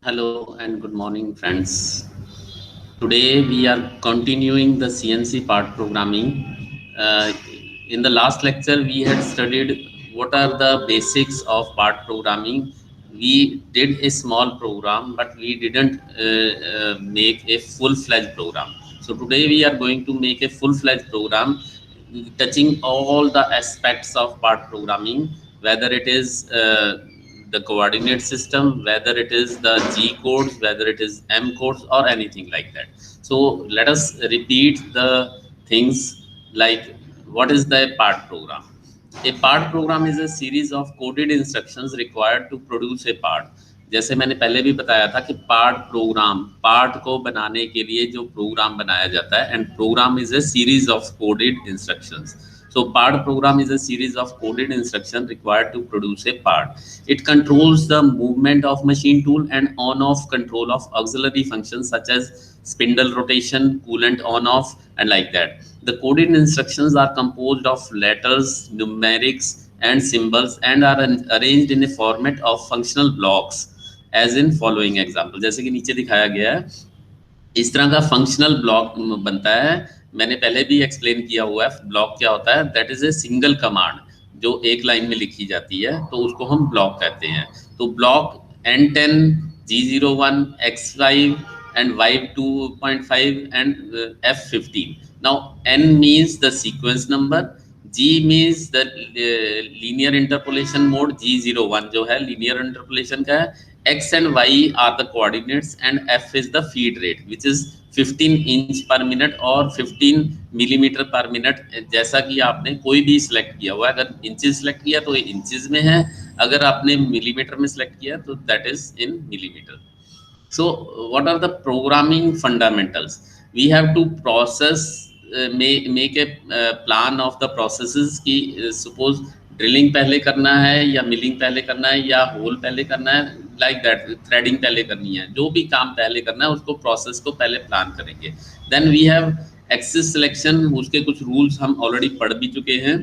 Hello and good morning, friends. Today we are continuing the CNC part programming. Uh, in the last lecture, we had studied what are the basics of part programming. We did a small program, but we didn't make a full-fledged program. So today we are going to make a full-fledged program touching all the aspects of part programming, whether it is the coordinate system, whether it is the G codes, whether it is M codes or anything like that. So let us repeat the things like what is the part program? A part program is a series of coded instructions required to produce a part. जैसे मैंने पहले भी बताया था कि part को बनाने के लिए जो प्रोग्राम बनाया जाता है, and program is a series of coded instructions. So part program is a series of coded instructions required to produce a part. It controls the movement of machine tool and on-off control of auxiliary functions such as spindle rotation, coolant on-off, and like that. The coded instructions are composed of letters, numerics, and symbols and are arranged in a format of functional blocks as in following example. जैसे कि नीचे दिखाया गया है, इस तरह का functional block बनता है. मैंने पहले भी एक्सप्लेन किया हुआ है ब्लॉक क्या होता है. That is a single command जो एक लाइन में लिखी जाती है, तो उसको हम ब्लॉक कहते हैं. तो block N10, G01, X5 and Y2.5 and F15. Now N means the sequence number, G means the linear interpolation mode, G01 जो है linear interpolation का है, X and Y are the coordinates and F is the feed rate which is 15 inch per minute और 15 millimeter per minute. जैसा कि आपने कोई भी सिलेक्ट किया हुआ है, अगर इंचेस सिलेक्ट किया तो ये इंचेस में है, अगर आपने मिलीमीटर में सिलेक्ट किया तो that is in millimetre. So what are the programming fundamentals? We have to process, make a plan of the processes की suppose ड्रिलिंग पहले करना है या मिलिंग पहले करना है या होल पहले करना है, लाइक दैट. थ्रेडिंग पहले करनी है, जो भी काम पहले करना है उसको प्रोसेस को पहले प्लान करेंगे. Then we have axis selection, उसके कुछ रूल्स हम ऑलरेडी पढ़ भी चुके हैं.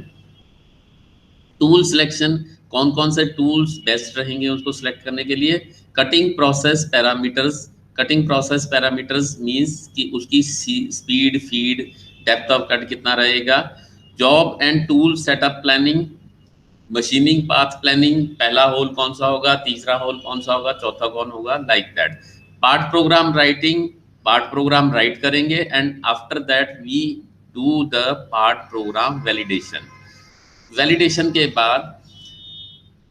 टूल सिलेक्शन, कौन कौन से टूल्स बेस्ट रहेंगे उसको सिलेक्ट करने के लिए. Cutting process parameters, cutting process parameters means कि उसकी speed, feed, depth of cut कितना रहेगा. Job and tool setup planning, machining path planning, पहला होल कौन सा होगा, तीसरा होल कौन सा होगा, चौथा कौन होगा, like that. Part program writing, part program write करेंगे and after that we do the part program validation. Validation के बाद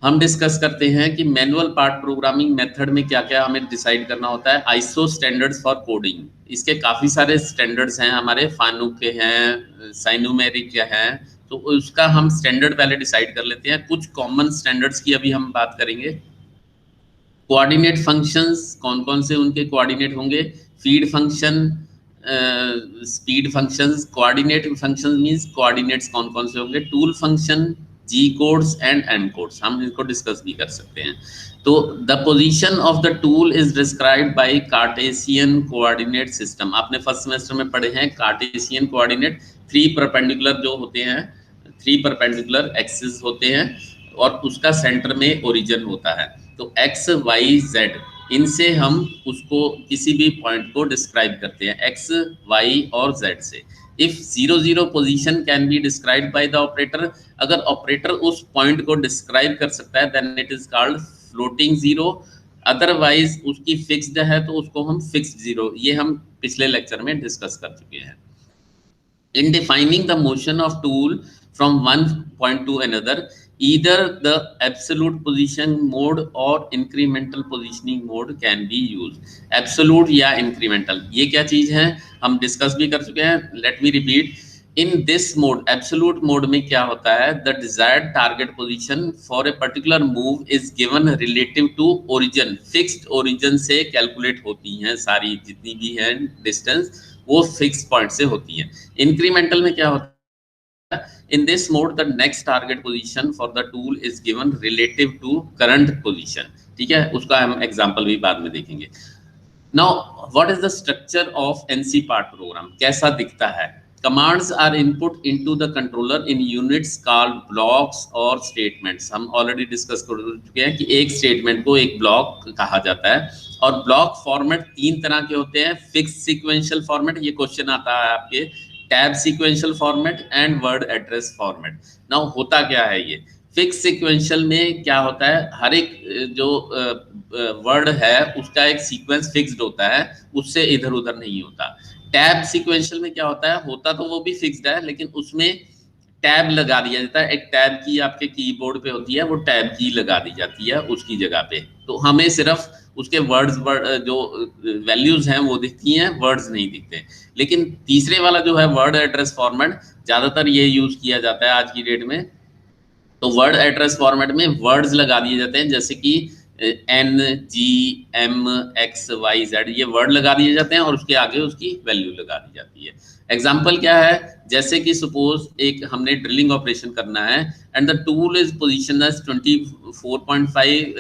हम डिस्कस करते हैं कि मैनुअल पार्ट प्रोग्रामिंग मेथड में क्या क्या हमें डिसाइड करना होता है. आईएसओ स्टैंडर्ड्स फॉर कोडिंग, इसके काफ़ी सारे स्टैंडर्ड्स हैं हमारे, फानुक के हैं, साइनोमेरिक के हैं, तो उसका हम स्टैंडर्ड पहले डिसाइड कर लेते हैं. कुछ कॉमन स्टैंडर्ड्स की अभी हम बात करेंगे. कोऑर्डिनेट फंक्शंस, कौन कौन से उनके कोऑर्डिनेट होंगे. Feed function, speed functions. Coordinate functions means coordinates कौन कौन से होंगे. Tool function, G codes and M codes, हम इनको डिस्कस भी कर सकते हैं. तो the position of the tool is described by Cartesian coordinate system. आपने फर्स्ट सेमेस्टर में पढ़े हैं कार्टेशियन कोऑर्डिनेट. 3 परपेंडिकुलर जो होते हैं, 3 परपेंडिकुलर एक्सिस होते हैं और उसका सेंटर में ओरिजिन होता है. तो एक्स, वाई, जेड, इनसे हम उसको किसी भी पॉइंट को डिस्क्राइब करते हैं, एक्स, वाई और जेड से. If 0 position can be described by the operator, अगर ऑपरेटर उस पॉइंट को डिस्क्राइब कर सकता है then it is called floating zero. Otherwise उसकी फिक्स्ड है तो उसको हम फिक्स्ड जीरो, ये हम पिछले लेक्चर में डिस्कस कर चुके हैं. In defining the motion of tool from one point to another, either the absolute position mode or incremental positioning mode can be used. Absolute या incremental, ये क्या चीज है हम डिस्कस भी कर चुके हैं. Let me repeat. In this mode, absolute mode में क्या होता है, the desired target position for a particular move is given relative to origin. Fixed origin से calculate होती हैं सारी जितनी भी हैं distance, वो फिक्स पॉइंट से होती है. इंक्रीमेंटल में क्या होता है, in this mode the next target position for the tool is given relative to current position. ठीक है, उसका हम एग्जांपल भी बाद में देखेंगे. Now what is the structure of NC part program, कैसा दिखता है. Commands are input into the controller in units called blocks और स्टेटमेंट्स। हम ऑलरेडी डिस्कस कर चुके हैं कि एक स्टेटमेंट को एक ब्लॉक कहा जाता है। और ब्लॉक फॉर्मेट तीन तरह के होते हैं, फिक्स सीक्वेंशियल फॉर्मेट, ये क्वेश्चन आता है आपके, tab sequential format and word address format. Now होता क्या है ये फिक्स सीक्वेंशियल में, क्या होता है, हर एक जो वर्ड है उसका एक सीक्वेंस फिक्स्ड होता है, उससे इधर उधर नहीं होता। टैब सीक्वेंशियल में क्या होता है, होता तो वो भी फिक्स्ड है लेकिन उसमें टैब लगा दिया जाता है। एक टैब की आपके कीबोर्ड पे होती है, वो टैब की लगा दी जाती है उसकी जगह पे, तो हमें सिर्फ उसके वर्ड्स जो वैल्यूज हैं वो दिखती हैं, वर्ड्स नहीं दिखते। लेकिन तीसरे वाला जो है वर्ड एड्रेस फॉर्मेट, ज्यादातर ये यूज किया जाता है आज की डेट में। तो वर्ड एड्रेस फॉर्मेट में वर्ड्स लगा दिए जाते हैं, जैसे कि N G M X Y Z, ये वर्ड लगा दिए जाते हैं और उसके आगे उसकी वैल्यू लगा दी जाती है। एग्जाम्पल क्या है, जैसे कि सपोज एक हमने ड्रिलिंग ऑपरेशन करना है and the tool is position as 24.5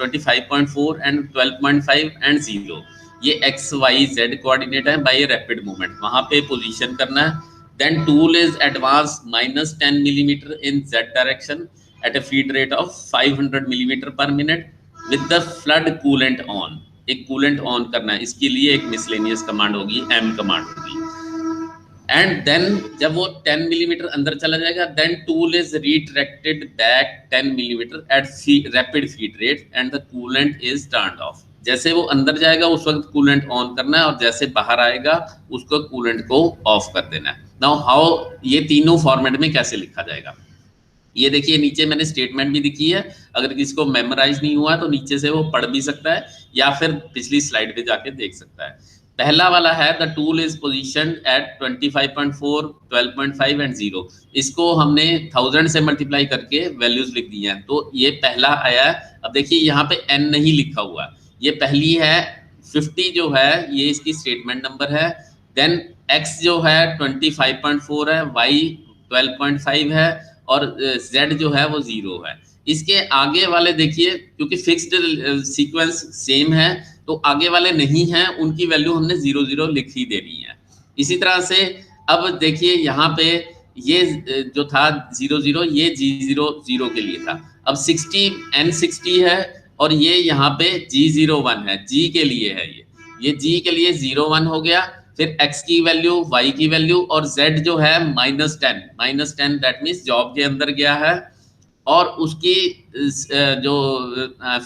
25.4 and 12.5 and 0। ये एक्स वाई जेड कोऑर्डिनेट है बाय रैपिड मूवमेंट, वहां पे पोजीशन करना है। Then tool is advanced minus 10 millimeter in Z direction at a feed rate of 500 millimeter per minute with the flood coolant on। एक coolant on करना है, इसके लिए एक मिसलेनियस कमांड होगी, एम कमांड होगी। एंड देन जब वो 10 मिलीमीटर अंदर चला जाएगा, then tool is retracted back 10 millimetre at rapid feed rate and the coolant is turned off. जैसे वो अंदर जाएगा उस वक्त कूलेंट ऑन करना है और जैसे बाहर आएगा उसको कूलेंट को ऑफ कर देना है। नाउ हाउ, ये तीनों फॉर्मेट में कैसे लिखा जाएगा, ये देखिए नीचे मैंने स्टेटमेंट भी लिखी है, अगर किसी को मेमोराइज नहीं हुआ तो नीचे से वो पढ़ भी सकता है या फिर पिछली स्लाइड पे जाके देख सकता है। पहला वाला है the tool is positioned at 25.4 12.5 and 0। इसको हमने 1000 से मल्टीप्लाई करके वैल्यूज लिख दी हैं, तो ये पहला आया है। अब देखिए यहाँ पे n नहीं लिखा हुआ, ये पहली है 50 जो है ये इसकी स्टेटमेंट नंबर है। देन x जो है 25.4 है, y 12.5 है और z जो है वो 0 है। इसके आगे वाले देखिए, क्योंकि फिक्स्ड सीक्वेंस सेम है तो आगे वाले नहीं हैं, उनकी वैल्यू हमने 0 0 लिख ही देनी है। इसी तरह से अब देखिए यहाँ पे ये जो था 0 0, ये G0 0 के लिए था। अब 60 N60 है और ये यहाँ पे G01 है, G के लिए है, ये G के लिए 01 हो गया। फिर x की वैल्यू, y की वैल्यू और z जो है -10 दैट मीन्स जॉब के अंदर गया है और उसकी जो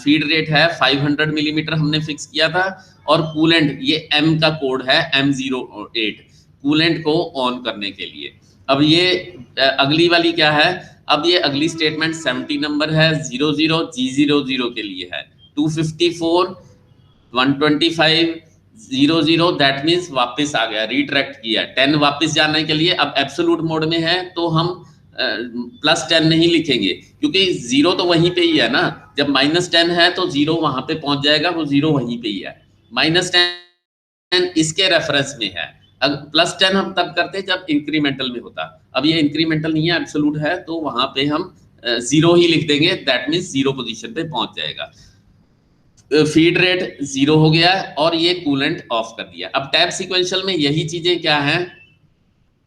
फीड रेट है 500 मिलीमीटर हमने फिक्स किया था। और कूलेंट, ये m का कोड है M08 कूलेंट को ऑन करने के लिए। अब ये अगली वाली क्या है, अब ये अगली स्टेटमेंट 70 नंबर है, 00 G00 के लिए है, 254 125 00 दैट मीन्स वापस आ गया, रिट्रैक्ट किया। 10 वापस जाने के लिए अब एब्सोल्यूट मोड में है तो हम +10 नहीं लिखेंगे क्योंकि 0 तो वहीं पे ही है ना, जब -10 है तो 0 वहां पे पहुंच जाएगा, वो 0 वहीं पे ही है। -10 इसके रेफरेंस में है, +10 हम तब करते जब इंक्रीमेंटल में होता। अब ये इंक्रीमेंटल नहीं है, एब्सोल्यूट है, तो वहां पे हम 0 ही लिख देंगे, दैट मीन्स 0 पोजीशन पे पहुंच जाएगा। फीड रेट 0 हो गया और ये कूलेंट ऑफ कर दिया। अब टैब सीक्वेंशियल में यही चीजें क्या हैं,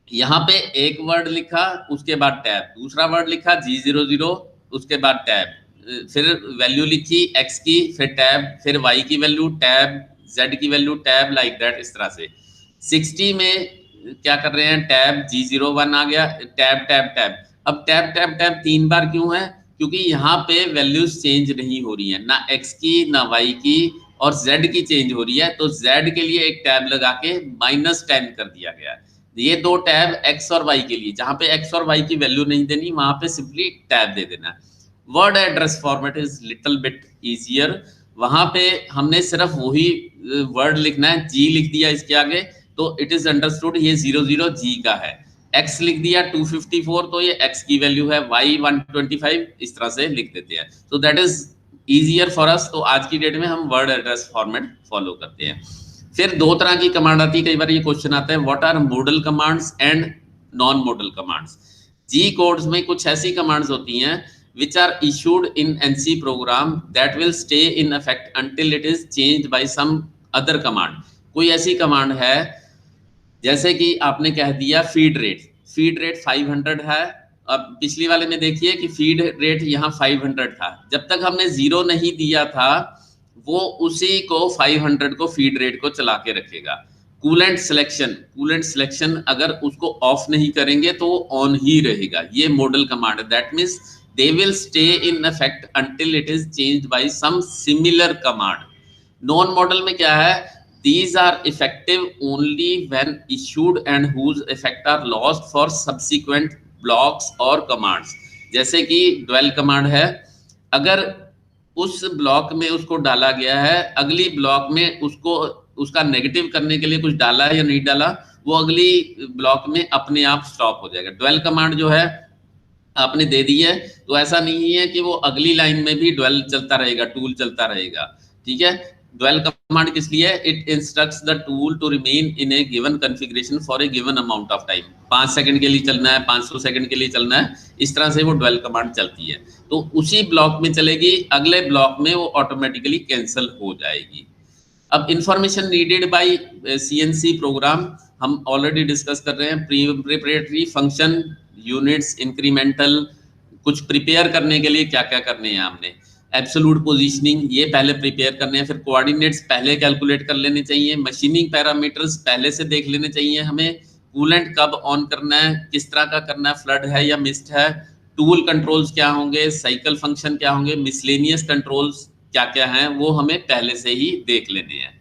यहाँ पे एक वर्ड लिखा उसके बाद टैब, दूसरा वर्ड लिखा G00 उसके बाद टैब, फिर वैल्यू लिखी x की, फिर टैब, फिर y की वैल्यू टैब, z की वैल्यू टैब, लाइक दैट, इस तरह से। 60 में क्या कर रहे हैं, टैब G01 आ गया, टैब टैब टैब। अब टैब टैब टैब 3 बार क्यों है, क्योंकि यहाँ पे वैल्यूज चेंज नहीं हो रही है, ना x की ना y की, और z की चेंज हो रही है, तो z के लिए एक टैब लगा के -10 कर दिया गया है। ये दो टैब x और y के लिए, जहां पे x और y की वैल्यू नहीं देनी वहां पे सिंपली टैब दे देना। Word address format is little bit easier, वहां पे हमने सिर्फ वही वर्ड लिखना है, G लिख दिया इसके आगे तो इट इज अंडरस्टूड ये 00 G का है, x लिख दिया 254 तो ये x की वैल्यू है, y 125, इस तरह से लिख देते हैं। तो that is easier for us, तो आज की डेट में हम वर्ड एड्रेस फॉर्मेट फॉलो करते हैं। फिर दो तरह की कमांड आती है, कई बार ये क्वेश्चन आता है, what are modal commands and non modal commands. G codes में कुछ ऐसी कमांड्स होती हैं which are issued in NC program that will stay in effect until it is changed by some other command। कोई ऐसी command है जैसे कि आपने कह दिया फीड रेट 500 है। अब पिछली वाले में देखिए कि फीड रेट यहाँ 500 था, जब तक हमने 0 नहीं दिया था वो उसी को 500 को फीड रेट को चला के रखेगा। कूलेंट सिलेक्शन अगर उसको ऑफ नहीं करेंगे तो वो ऑन ही रहेगा। ये मॉडल कमांड है, that means they will stay in effect until it is changed by some similar command. Non modal में क्या है, these are effective only when issued and whose effect are lost for subsequent blocks or commands। जैसे कि dwell command है, अगर उस block में उसको डाला गया है, अगली ब्लॉक में उसको उसका नेगेटिव करने के लिए कुछ डाला है या नहीं डाला, वो अगली ब्लॉक में अपने आप स्टॉप हो जाएगा। ड्वेल कमांड जो है आपने दे दी है तो ऐसा नहीं है कि वो अगली लाइन में भी ड्वेल चलता रहेगा, टूल चलता रहेगा, ठीक है। ड्वेल कमांड किस लिए है, it instructs the tool to remain in a given configuration for a given amount of time. 5 second के लिए चलना है, 500 सेकंड के लिए चलना है, इस तरह से वो ड्वेल कमांड चलती है। तो उसी ब्लॉक में चलेगी, अगले ब्लॉक में वो ऑटोमेटिकली कैंसिल हो जाएगी। अब information needed by CNC program हम ऑलरेडी डिस्कस कर रहे हैं। प्रिपरेटरी फंक्शन, यूनिट्स, इंक्रीमेंटल, कुछ प्रिपेयर करने के लिए क्या क्या करने हैं हमने, एब्सोल्यूट पोजीशनिंग ये पहले प्रिपेयर करने हैं, फिर कोऑर्डिनेट्स पहले कैलकुलेट कर लेने चाहिए, मशीनिंग पैरामीटर्स पहले से देख लेने चाहिए हमें, कूलेंट कब ऑन करना है, किस तरह का करना है, फ्लड है या मिस्ट है, टूल कंट्रोल्स क्या होंगे, साइकिल फंक्शन क्या होंगे, मिसलेनियस कंट्रोल्स क्या क्या हैं, वो हमें पहले से ही देख लेने हैं।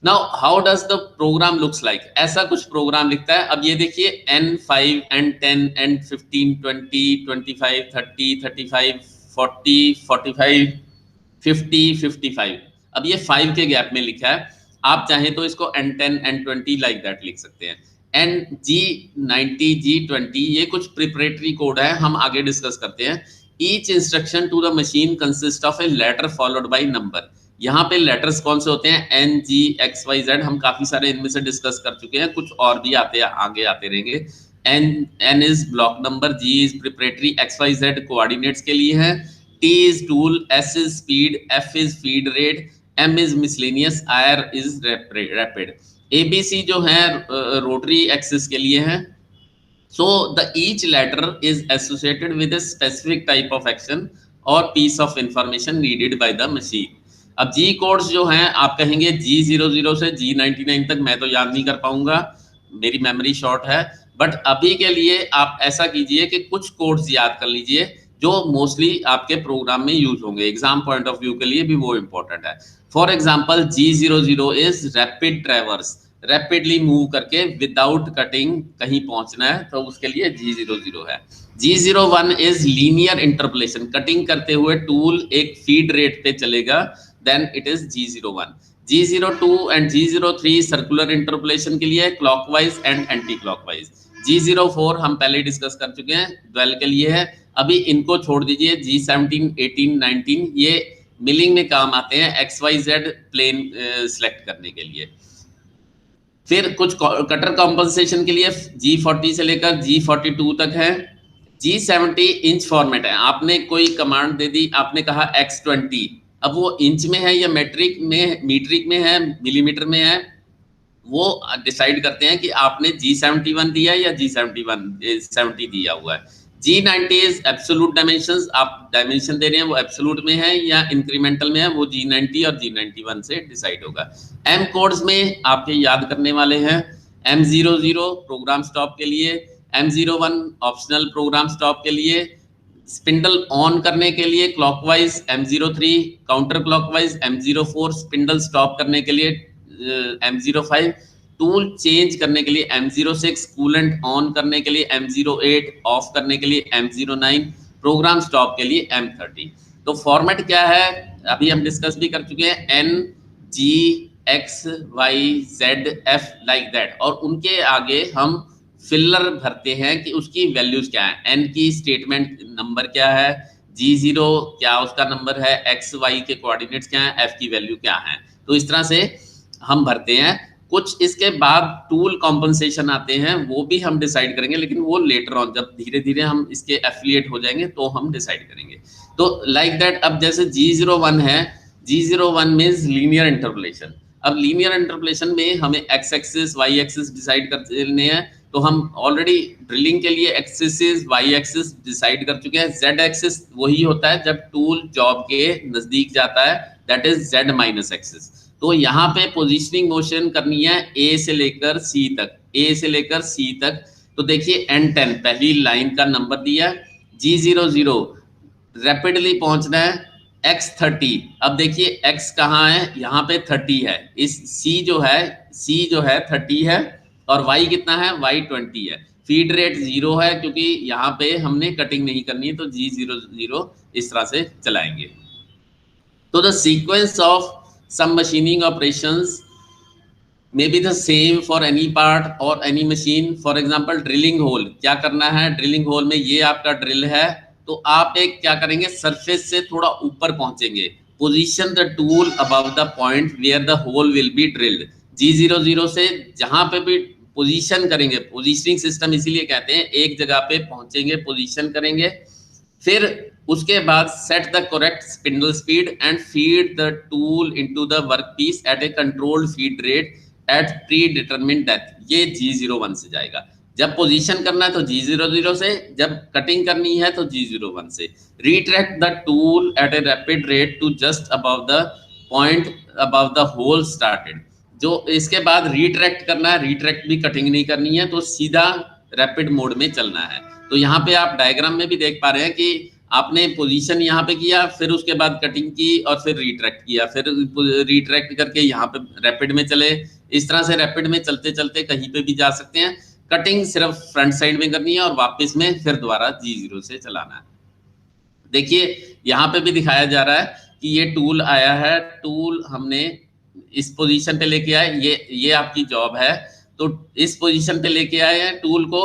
Now how does the program looks like, ऐसा कुछ प्रोग्राम लिखता है। अब ये देखिए N5, N10, N15, 20, 25, 30, 35, 40, 45, 50, 55। अब ये 5 के गैप में लिखा है, आप चाहें तो इसको N10, N20 लाइक दैट लिख सकते हैं। G90, G20 ये कुछ प्रिपरेटरी कोड है, हम आगे डिस्कस करते हैं। Each instruction to the machine consist of a letter followed by number. यहाँ पे लेटर्स कौन से होते हैं, N, G, X, Y, Z, हम काफी सारे इनमें से डिस्कस कर चुके हैं, कुछ और भी आगे आते रहेंगे। N is block number, G is preparatory, X, Y, Z coordinates के लिए है, T is tool, S is speed, F is feed rate, M is miscellaneous, R is rapid. ABC जो है रोटरी एक्सिस के लिए है। So the each letter is associated with a specific type of action or piece of information needed by the machine। अब G codes जो हैं आप कहेंगे G00 से G99 तक मैं तो याद नहीं कर पाऊंगा, मेरी मेमोरी शॉर्ट है, बट अभी के लिए आप ऐसा कीजिए कि कुछ कोड्स याद कर लीजिए जो मोस्टली आपके प्रोग्राम में यूज होंगे, एग्जाम पॉइंट ऑफ व्यू के लिए भी वो इंपॉर्टेंट है। For example G00 is rapid traverse, rapidly move करके विदाउट कटिंग कहीं पहुंचना है तो उसके लिए G00 है। G01 is linear interpolation, cutting करते हुए टूल एक फीड रेट पे चलेगा, then it is G01। G02 and G03 circular interpolation के लिए, clockwise and anti clockwise. G04 हम पहले डिस्कस कर चुके हैं, ड्वेल के लिए है। अभी इनको छोड़ दीजिए, G17, 18, 19 ये मिलिंग में काम आते हैं, XYZ प्लेन सिलेक्ट करने के लिए। फिर कुछ कटर कॉम्पनसेशन के लिए G40 से लेकर G42 तक है। G70 इंच फॉर्मेट है, आपने कोई कमांड दे दी, आपने कहा X20, अब वो इंच में है या मीट्रिक में है, मिलीमीटर में है, वो डिसाइड करते हैं कि आपने G71 दिया या G70 दिया हुआ है। G90 इज एब्सोल्यूट डायमेंशंस, आप डायमेंशन दे रहे हैं वो एब्सोल्यूट में है या इंक्रीमेंटल में है, वो G90 और G91 से डिसाइड होगा। M कोड्स में आपके याद करने वाले हैं, M00 प्रोग्राम स्टॉप के लिए, M01 ऑप्शनल प्रोग्राम स्टॉप के लिए, स्पिंडल ऑन करने के लिए clockwise M03, counter clockwise M04, spindle stop करने के लिए M05, टूल चेंज करने के लिए M06, कूलेंट ऑन करने के लिए M08, ऑफ करने के लिए M09, प्रोग्राम स्टॉप के लिए M30। तो फॉर्मेट क्या है अभी हम डिस्कस भी कर चुके हैं, N, G, X, Y, Z, F like that, और उनके आगे हम फिलर भरते हैं कि उसकी वैल्यूज क्या है। N की स्टेटमेंट नंबर क्या है, G0 क्या उसका नंबर है, X, Y के कोऑर्डिनेट्स क्या है, F की वैल्यू क्या है, तो इस तरह से हम भरते हैं। कुछ इसके बाद टूल कॉम्पनसेशन आते हैं, वो भी हम डिसाइड करेंगे, लेकिन वो लेटर ऑन जब धीरे धीरे हम इसके एफिलिएट हो जाएंगे तो हम डिसाइड करेंगे। तो लाइक दैट अब जैसे G01 है, G01 मीन्स लीनियर इंटरपोलेशन, अब लीनियर इंटरपोलेशन में हमें X axis Y axis decide कर लेने हैं, तो हम ऑलरेडी ड्रिलिंग के लिए एक्सिस वाई एक्सिस डिसाइड कर चुके हैं। जेड एक्सिस वही होता है जब टूल जॉब के नजदीक जाता है, that is Z minus axis. तो यहाँ पे पोजिशनिंग मोशन करनी है ए से लेकर सी तक, ए से लेकर सी तक। तो देखिए N10 पहली लाइन का नंबर दिया, G00 रैपिडली पहुंचना है X30। अब देखिए X कहाँ है, यहाँ पे 30 है, इस C जो है 30 है, और Y कितना है, Y 20 है। फीड रेट 0 है क्योंकि यहाँ पे हमने कटिंग नहीं करनी है, तो G00 इस तरह से चलाएंगे। तो the sequence of some machining operations may be the same for any part or any machine. For example drilling hole, क्या करना है, ड्रिलिंग होल में ये आपका ड्रिल है, तो आप एक क्या करेंगे, सरफेस से थोड़ा ऊपर पहुंचेंगे। Position the tool above the point where the hole will be drilled. G00 से जहां पे भी पोजीशन करेंगे, पोजीशनिंग सिस्टम इसीलिए कहते हैं, एक जगह पे पहुंचेंगे, पोजीशन करेंगे, फिर उसके बाद set the correct spindle speed and feed the tool into the workpiece at a controlled feed rate at predetermined depth. ये G01 से जाएगा। जब पोजीशन करना है तो G00 से, जब कटिंग करनी है तो G01 से। Retract the tool at a rapid rate to just above the point above the hole started. जो इसके बाद रिट्रैक्ट करना है, रिट्रैक्ट भी कटिंग नहीं करनी है, तो सीधा रैपिड मोड में चलना है। तो यहाँ पे आप डायग्राम में भी देख पा रहे हैं कि आपने पोजीशन यहाँ पे किया, फिर उसके बाद कटिंग की और फिर रिट्रैक्ट किया, फिर रिट्रैक्ट करके यहाँ पे रैपिड में चले। इस तरह से रैपिड में चलते चलते कहीं पे भी जा सकते हैं। कटिंग सिर्फ फ्रंट साइड में करनी है और वापस में फिर दोबारा G0 से चलाना है। देखिए यहाँ पे भी दिखाया जा रहा है कि ये टूल आया है, टूल हमने इस पोजीशन पे लेके आए, ये आपकी जॉब है, तो इस पोजीशन पे लेके आए हैं टूल को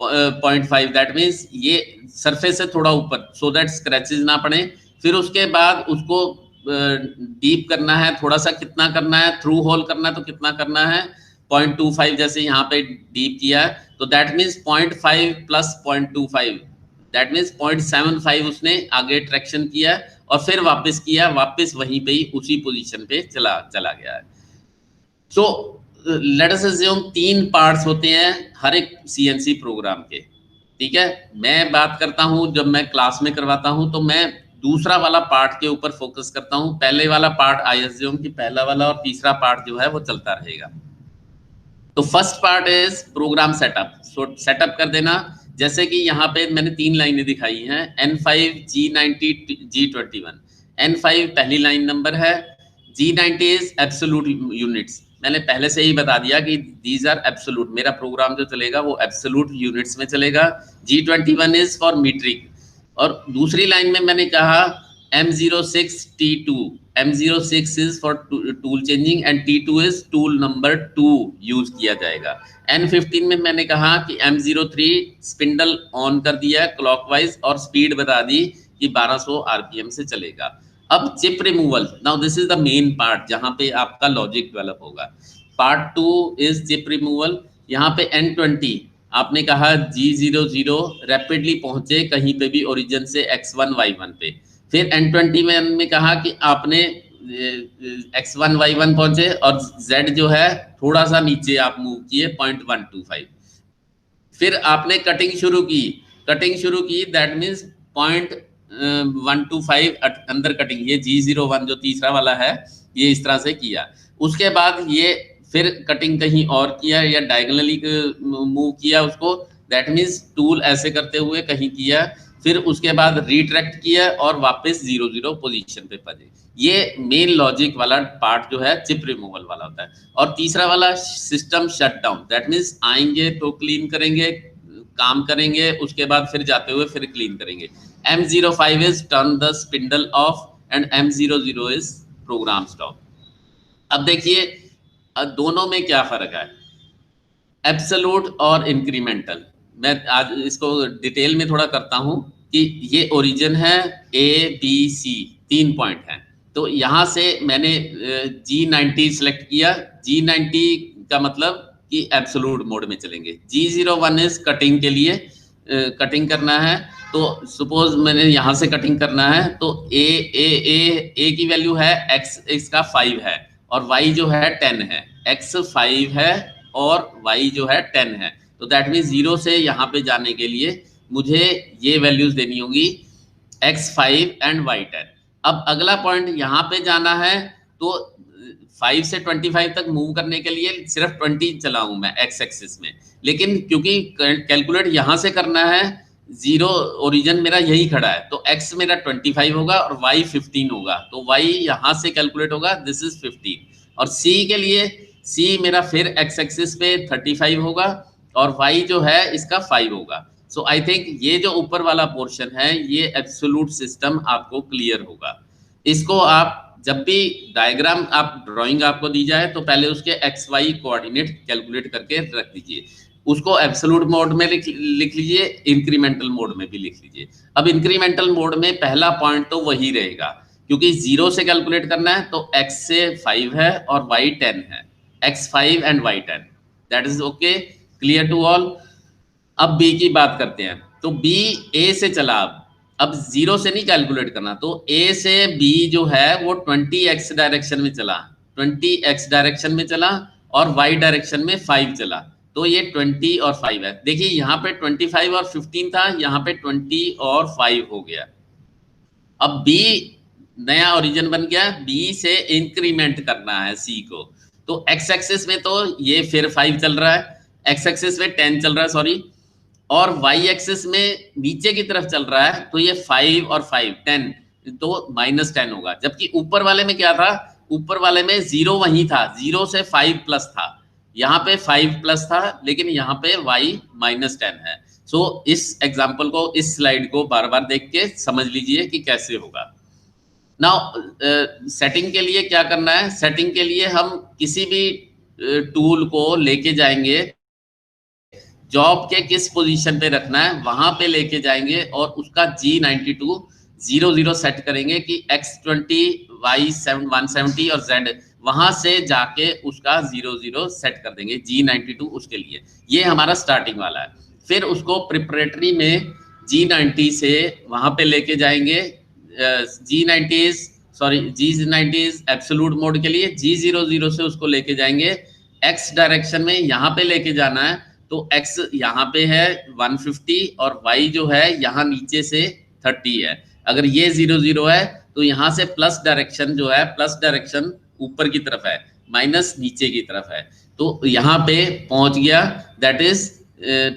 0.5, दैट मीन्स ये सरफेस से थोड़ा ऊपर, सो दैट स्क्रैचेस ना पड़े। फिर उसके बाद उसको डीप करना है, थोड़ा सा कितना करना है, थ्रू होल करना है तो कितना करना है, 0.25 जैसे यहाँ पे डीप किया है, तो that means 0.5 plus 0.25, that means 0.75 उसने आगे ट्रैक्शन किया और फिर वापस किया, वापस वहीं पे ही उसी पोजीशन पे चला गया है। So let us assume 3 parts होते हैं हर एक CNC प्रोग्राम के, ठीक है। मैं बात करता हूं, जब मैं क्लास में करवाता हूं तो मैं दूसरा वाला पार्ट के ऊपर फोकस करता हूं। पहले वाला पार्ट आई अज्यूम कि पहला वाला और तीसरा पार्ट जो है वो चलता रहेगा। तो first part is program setup. So setup कर देना, जैसे कि यहाँ पे मैंने 3 लाइनें दिखाई हैं, N5 G90 G21। N5 पहली लाइन नंबर है, G90 इज एब्सोल्यूट यूनिट्स। मैंने पहले से ही बता दिया कि दीज आर एब्सोल्यूट, मेरा प्रोग्राम जो चलेगा वो एब्सोल्यूट यूनिट्स में चलेगा। G21 is for metric. और दूसरी लाइन में मैंने कहा M06 T2, M06 is for tool changing and T2 is tool number 2 use किया जाएगा। N15 में मैंने कहा कि M03 स्पिंडल ऑन कर दिया क्लॉकवाइज और स्पीड बता दी कि 1200 RPM से चलेगा। अब chip removal, now this is the main part जहां पे आपका लॉजिक डेवलप होगा। Part 2 is chip removal. यहाँ पे N20 आपने कहा G00 रैपिडली पहुंचे कहीं पे भी ओरिजिन से X1 Y1 पे। फिर N20 में हमने कहा कि आपने X1 Y1 पहुंचे और Z जो है थोड़ा सा नीचे आप मूव किए 0.125। फिर आपने कटिंग शुरू की, दैट मीन्स 0.125 अंदर कटिंग, ये G01 जो तीसरा वाला है ये इस तरह से किया। उसके बाद ये फिर कटिंग कहीं और किया या डायगोनली मूव किया उसको, दैट मीन्स टूल ऐसे करते हुए कहीं किया, फिर उसके बाद रिट्रैक्ट किया और वापस 00 पोजीशन पे पहुंचे। ये मेन लॉजिक वाला पार्ट जो है चिप रिमूवल वाला होता है। और तीसरा वाला सिस्टम शटडाउन, दैट मीन्स आएंगे तो क्लीन करेंगे, काम करेंगे, उसके बाद फिर जाते हुए फिर क्लीन करेंगे। M05 is turn the spindle off and M00 is program stop. अब देखिए दोनों में क्या फर्क है, एब्सोल्यूट और इंक्रीमेंटल। मैं आज इसको डिटेल में थोड़ा करता हूं कि ये ओरिजिन है ABC 3 पॉइंट है। तो यहाँ से मैंने G90 सिलेक्ट किया, G90 का मतलब कि एब्सोल्यूट मोड में चलेंगे। G01 इज कटिंग के लिए, कटिंग करना है, तो सपोज मैंने यहाँ से कटिंग करना है तो A की वैल्यू है X का 5 है और y जो है 10 है, x 5 है और y जो है 10 है। तो दैट मीन 0 से यहाँ पे जाने के लिए मुझे ये वैल्यूज देनी होगी x5 एंड y10। अब अगला पॉइंट यहाँ पे जाना है, तो 5 से 25 तक मूव करने के लिए सिर्फ 20 चलाऊं मैं x एक्सिस में, लेकिन क्योंकि कैलकुलेट यहाँ से करना है, जीरो ओरिजिन मेरा यही खड़ा है, तो x मेरा 25 होगा और y 15 होगा, तो y यहाँ से कैलकुलेट होगा, दिस इज 15। और c के लिए c मेरा फिर x एक्सिस पे 35 होगा और y जो है इसका 5 होगा। सो आई थिंक ये जो ऊपर वाला पोर्शन है ये एब्सोल्यूट सिस्टम आपको क्लियर होगा। इसको आप जब भी डायग्राम आप ड्राइंग आपको दी जाए तो पहले उसके एक्स वाई कोऑर्डिनेट कैलकुलेट करके रख दीजिए, उसको एब्सोल्यूट मोड में लिख लीजिए, इंक्रीमेंटल मोड में भी लिख लीजिए। अब इंक्रीमेंटल मोड में पहला पॉइंट तो वही रहेगा, क्योंकि 0 से कैलकुलेट करना है, तो x से 5 है और y 10 है, x5 and y 10, that is okay, clear to all. अब b की बात करते हैं, तो b a से चला, अब 0 से नहीं कैलकुलेट करना, तो a से b जो है वो 20x डायरेक्शन में चला, 20x डायरेक्शन में चला और y डायरेक्शन में 5 चला, तो ये 20 और 5 है। देखिए यहाँ पे 25 और 15 था, यहाँ पे 20 और 5 हो गया। अब b नया ओरिजिन बन गया, b से इंक्रीमेंट करना है c को, तो x एक्सिस में तो ये फिर 5 चल रहा है, x एक्सिस में 10 चल रहा है सॉरी, और y एक्सिस में नीचे की तरफ चल रहा है, तो ये 5 और 5 10, तो -10 होगा। जबकि ऊपर वाले में क्या था, ऊपर वाले में 0 वही था, 0 से 5 प्लस था, यहाँ पे 5 प्लस था, लेकिन यहाँ पे y -10 है। सो इस एग्जाम्पल को, इस स्लाइड को बार बार देख के समझ लीजिए कि कैसे होगा। नाउ सेटिंग के लिए क्या करना है, सेटिंग के लिए हम किसी भी टूल को लेके जाएंगे, जॉब के किस पोजीशन पे रखना है वहां पे लेके जाएंगे और उसका G92 00 सेट करेंगे कि X20 Y7 170 और Z, वहां से जाके उसका 00 सेट कर देंगे, G92 उसके लिए। ये हमारा स्टार्टिंग वाला है। फिर उसको प्रिपरेटरी में G90 से वहां पे लेके जाएंगे, G90 एब्सोल्यूट मोड के लिए, G00 से उसको लेके जाएंगे X डायरेक्शन में, यहाँ पे लेके जाना है, तो x यहाँ पे है 150 और y जो है यहाँ नीचे से 30 है। अगर ये 00 है तो यहाँ से प्लस डायरेक्शन जो है, प्लस डायरेक्शन ऊपर की तरफ है, माइनस नीचे की तरफ है, तो यहाँ पे पहुंच गया, दैट इज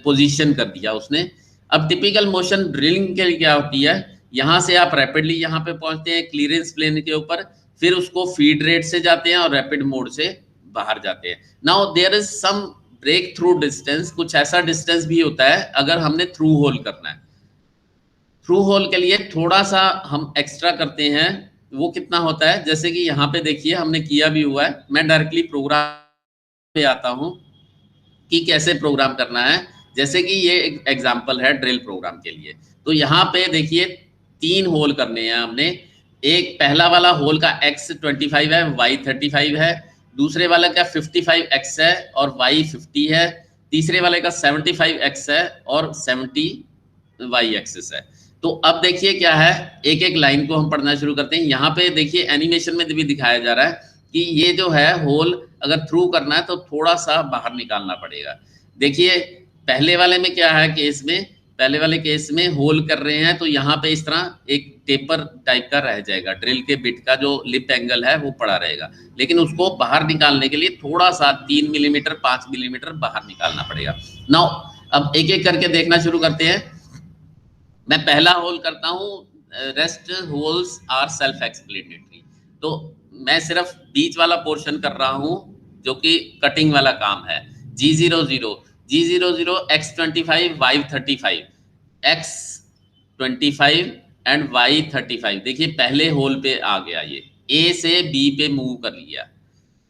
पोजीशन कर दिया उसने। अब टिपिकल मोशन ड्रिलिंग के लिए क्या होती है, यहाँ से आप रैपिडली यहाँ पे पहुंचते हैं क्लियरेंस प्लेन के ऊपर, फिर उसको फीड रेट से जाते हैं और रैपिड मोड से बाहर जाते हैं। Now there is some breakthrough distance, कुछ ऐसा डिस्टेंस भी होता है अगर हमने थ्रू होल करना है। थ्रू होल के लिए थोड़ा सा हम एक्स्ट्रा करते हैं, वो कितना होता है, जैसे कि यहाँ पे देखिए हमने किया भी हुआ है। मैं डायरेक्टली प्रोग्राम पे आता हूँ कि कैसे प्रोग्राम करना है। जैसे कि ये एक एग्जाम्पल है ड्रिल प्रोग्राम के लिए, तो यहाँ पे देखिए 3 होल करने हैं हमने। एक पहला वाला होल का X25 है, Y 35 है, दूसरे वाले का 55x है और y 50 है, तीसरे वाले का 75x है और 70 y एक्सिस है। तो अब देखिए क्या है, एक एक लाइन को हम पढ़ना शुरू करते हैं। यहाँ पे देखिए एनिमेशन में भी दिखाया जा रहा है कि ये जो है होल अगर थ्रू करना है तो थोड़ा सा बाहर निकालना पड़ेगा। देखिए पहले वाले में क्या है केस में, पहले वाले केस में होल कर रहे हैं तो यहाँ पे इस तरह एक टेपर टाइप का रह जाएगा, ड्रिल के बिट का जो लिप एंगल है वो पड़ा रहेगा, लेकिन उसको बाहर निकालने के लिए थोड़ा सा 3 मिलीमीटर 5 मिलीमीटर बाहर निकालना पड़ेगा। नाउ अब एक एक करके देखना शुरू करते हैं। मैं पहला होल करता हूँ, rest holes are self explanatory, तो मैं सिर्फ बीच वाला पोर्शन कर रहा हूँ जो कि कटिंग वाला काम है। G00 X25 Y 35 X25 and Y 35, देखिए पहले होल पे आ गया, ये A से B पे मूव कर लिया,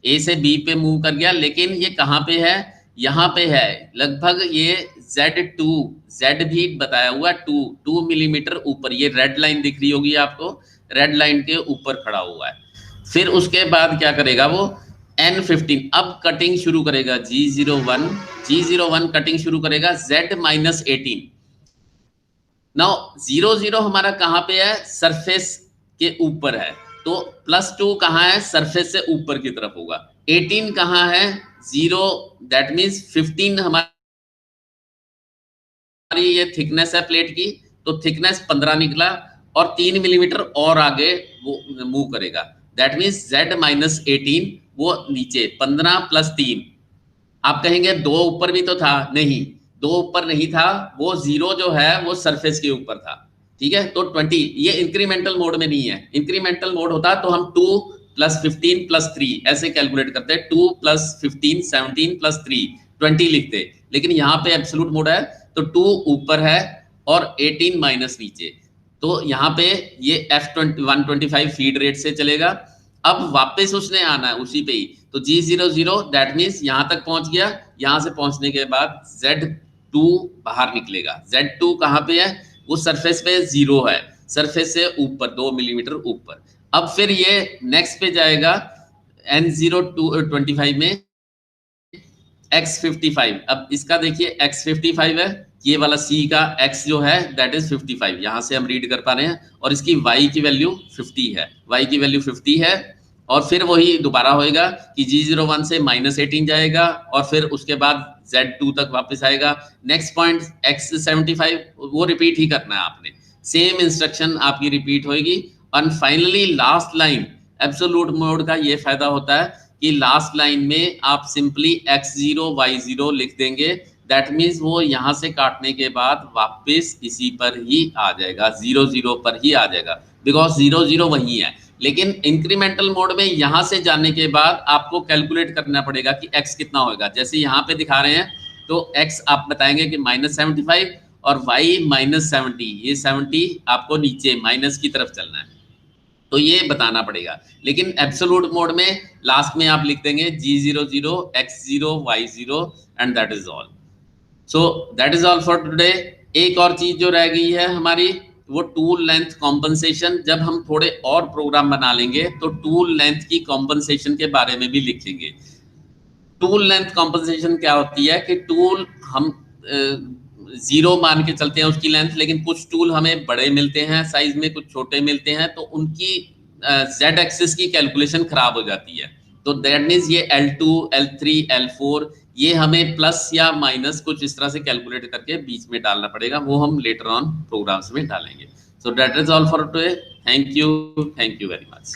A से B पे मूव कर गया, लेकिन ये कहाँ पे है, यहाँ पे है लगभग ये Z2, Z भी बताया हुआ 2 मिलीमीटर ऊपर, ये रेड लाइन दिख रही होगी आपको, रेड लाइन के ऊपर खड़ा हुआ है। फिर उसके बाद क्या करेगा वो N15, अब कटिंग शुरू करेगा, G01 कटिंग शुरू करेगा Z-18। नाउ 00 हमारा कहाँ पे है, सरफेस के ऊपर है, तो +2 कहाँ है, सरफेस से ऊपर की तरफ होगा। 18 कहाँ है, 0, दैट मीन्स 15 हमारी ये थिकनेस है प्लेट की, तो थिकनेस 15 निकला और 3 मिलीमीटर और आगे वो मूव करेगा, दैट मीन्स Z-18 वो नीचे 15 + 3। आप कहेंगे 2 ऊपर भी तो था, नहीं 2 ऊपर नहीं था, वो 0 जो है वो सरफेस के ऊपर था, ठीक है। तो 20 ये इंक्रीमेंटल मोड में नहीं है, इंक्रीमेंटल मोड होता तो हम 2 + 15 + 3 ऐसे कैलकुलेट करते, 2 + 15 17 + 3 20 लिखते, लेकिन यहाँ पे एब्सोल्यूट मोड है तो 2 ऊपर है और 18 माइनस नीचे, तो यहाँ पे ये F125 फीड रेट से चलेगा। अब वापस उसने आना है उसी पे ही, तो G00 दैट मीन्स यहाँ तक पहुंच गया, यहाँ से पहुंचने के बाद Z2 बाहर निकलेगा। Z2 कहाँ पे है, वो सरफेस पे 0 है, सरफेस से ऊपर 2 मिलीमीटर ऊपर। अब फिर ये नेक्स्ट पे जाएगा N025 में X55। अब इसका देखिए X55 है, ये वाला C का X जो है दैट इज 55, यहाँ से हम रीड कर पा रहे हैं, और इसकी Y की वैल्यू 50 है, Y की वैल्यू 50 है। और फिर वही दोबारा होएगा कि G01 से -18 जाएगा और फिर उसके बाद Z2 तक वापस आएगा। नेक्स्ट पॉइंट X75 वो रिपीट ही करना है आपने, सेम इंस्ट्रक्शन आपकी रिपीट होएगी। और finally last line absolute mode का ये फायदा होता है कि लास्ट लाइन में आप सिंपली X0 Y0 लिख देंगे, दैट मीन्स वो यहाँ से काटने के बाद वापस इसी पर ही आ जाएगा, 0 पर ही आ जाएगा, बिकॉज 0 वही है। लेकिन इंक्रीमेंटल मोड में यहाँ से जाने के बाद आपको कैलकुलेट करना पड़ेगा कि x कितना होगा। जैसे यहाँ पे दिखा रहे हैं तो x आप बताएंगे कि -75 और y -70, ये 70 आपको नीचे माइनस की तरफ चलना है, तो ये बताना पड़ेगा। लेकिन एब्सोल्यूट मोड में लास्ट में आप लिख देंगे G00 X0 Y0 and that is all. So that is all for today. एक और चीज जो रह गई है हमारी, वो टूल लेंथ कॉम्पनसेशन। जब हम थोड़े और प्रोग्राम बना लेंगे तो टूल लेंथ की कॉम्पनसेशन के बारे में भी लिखेंगे। टूल लेंथ कॉम्पनसेशन क्या होती है कि टूल हम 0 मान के चलते हैं उसकी लेंथ, लेकिन कुछ टूल हमें बड़े मिलते हैं साइज में, कुछ छोटे मिलते हैं, तो उनकी Z एक्सिस की कैलकुलेशन खराब हो जाती है। तो दैट मीन्स ये L2 L3 L4 ये हमें प्लस या माइनस कुछ इस तरह से कैलकुलेट करके बीच में डालना पड़ेगा, वो हम लेटर ऑन प्रोग्राम्स में डालेंगे। So that is all for today. Thank you very much.